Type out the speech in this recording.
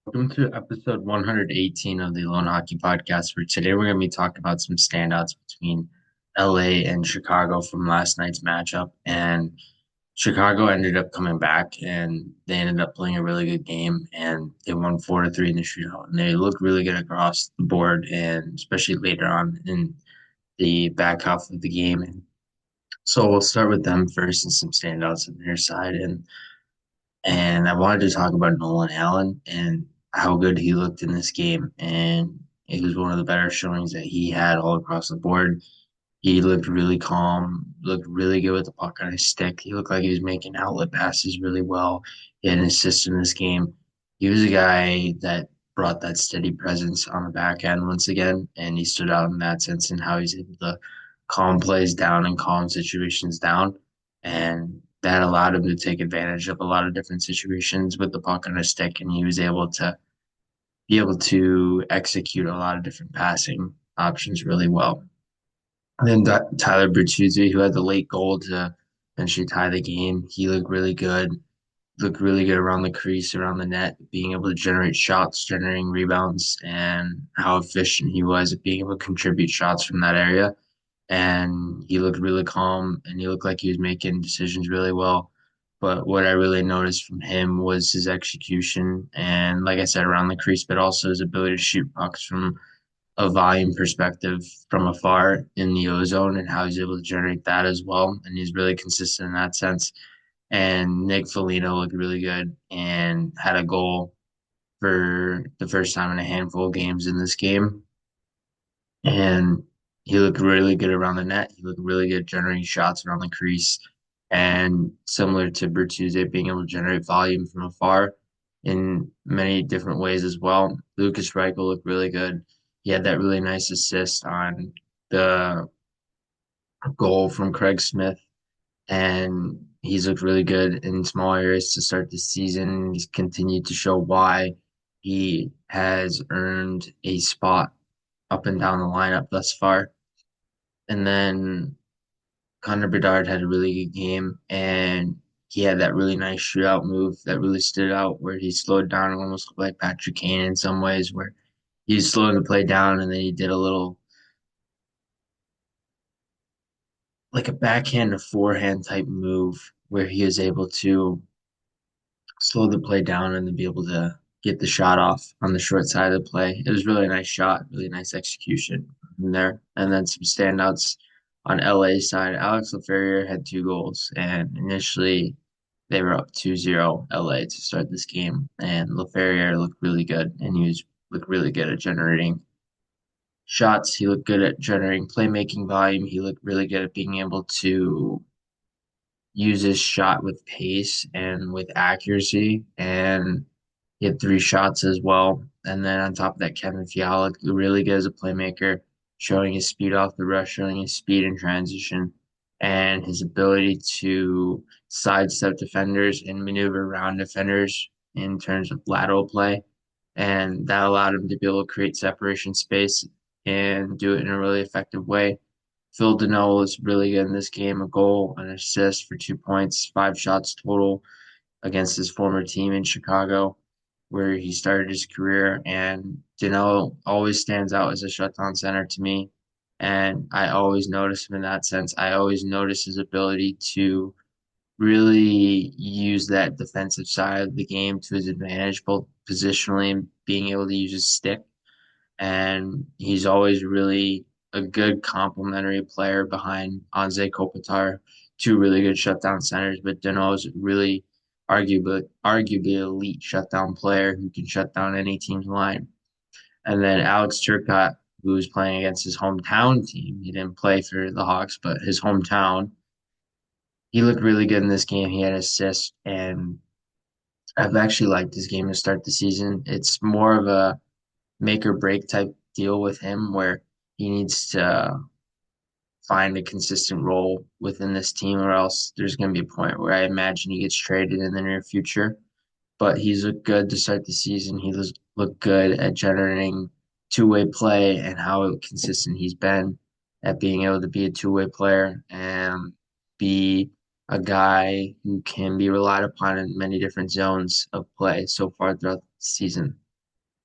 Welcome to episode 118 of the Loane Hockey Podcast. For today, we're going to be talking about some standouts between LA and Chicago from last night's matchup. And Chicago ended up coming back and they ended up playing a really good game and they won 4-3 in the shootout. And they looked really good across the board and especially later on in the back half of the game. And so we'll start with them first and some standouts on their side. And I wanted to talk about Nolan Allen and how good he looked in this game. And it was one of the better showings that he had all across the board. He looked really calm, looked really good with the puck on his stick. He looked like he was making outlet passes really well. He had an assist in this game. He was a guy that brought that steady presence on the back end once again, and he stood out in that sense and how he's able to calm plays down and calm situations down. And that allowed him to take advantage of a lot of different situations with the puck on his stick, and he was able to execute a lot of different passing options really well. And then Tyler Bertuzzi, who had the late goal to eventually tie the game, he looked really good around the crease, around the net, being able to generate shots, generating rebounds, and how efficient he was at being able to contribute shots from that area. And he looked really calm and he looked like he was making decisions really well. But what I really noticed from him was his execution and, like I said, around the crease, but also his ability to shoot pucks from a volume perspective from afar in the ozone and how he's able to generate that as well. And he's really consistent in that sense. And Nick Foligno looked really good and had a goal for the first time in a handful of games in this game. And he looked really good around the net. He looked really good generating shots around the crease. And similar to Bertuzzi, being able to generate volume from afar in many different ways as well. Lucas Reichel looked really good. He had that really nice assist on the goal from Craig Smith, and he's looked really good in small areas to start the season. He's continued to show why he has earned a spot up and down the lineup thus far. And then Connor Bedard had a really good game, and he had that really nice shootout move that really stood out where he slowed down and almost looked like Patrick Kane in some ways, where he slowed the play down and then he did a little like a backhand to forehand type move where he was able to slow the play down and then be able to get the shot off on the short side of the play. It was really a nice shot, really nice execution from there. And then some standouts on LA side. Alex Laferriere had 2 goals, and initially they were up 2-0 LA to start this game. And Laferriere looked really good, and looked really good at generating shots. He looked good at generating playmaking volume. He looked really good at being able to use his shot with pace and with accuracy. And he had 3 shots as well. And then on top of that, Kevin Fiala really good as a playmaker, showing his speed off the rush, showing his speed in transition, and his ability to sidestep defenders and maneuver around defenders in terms of lateral play. And that allowed him to be able to create separation space and do it in a really effective way. Phil Danault was really good in this game, a goal, an assist for 2 points, 5 shots total against his former team in Chicago, where he started his career. And Danault always stands out as a shutdown center to me. And I always notice him in that sense. I always notice his ability to really use that defensive side of the game to his advantage, both positionally and being able to use his stick. And he's always really a good complementary player behind Anze Kopitar, 2 really good shutdown centers. But Danault is really arguably elite shutdown player who can shut down any team's line. And then Alex Turcotte, who was playing against his hometown team. He didn't play for the Hawks, but his hometown. He looked really good in this game. He had assists, and I've actually liked this game to start the season. It's more of a make or break type deal with him where he needs to find a consistent role within this team, or else there's going to be a point where I imagine he gets traded in the near future. But he's looked good to start the season. Looked good at generating two-way play and how consistent he's been at being able to be a two-way player and be a guy who can be relied upon in many different zones of play so far throughout the season.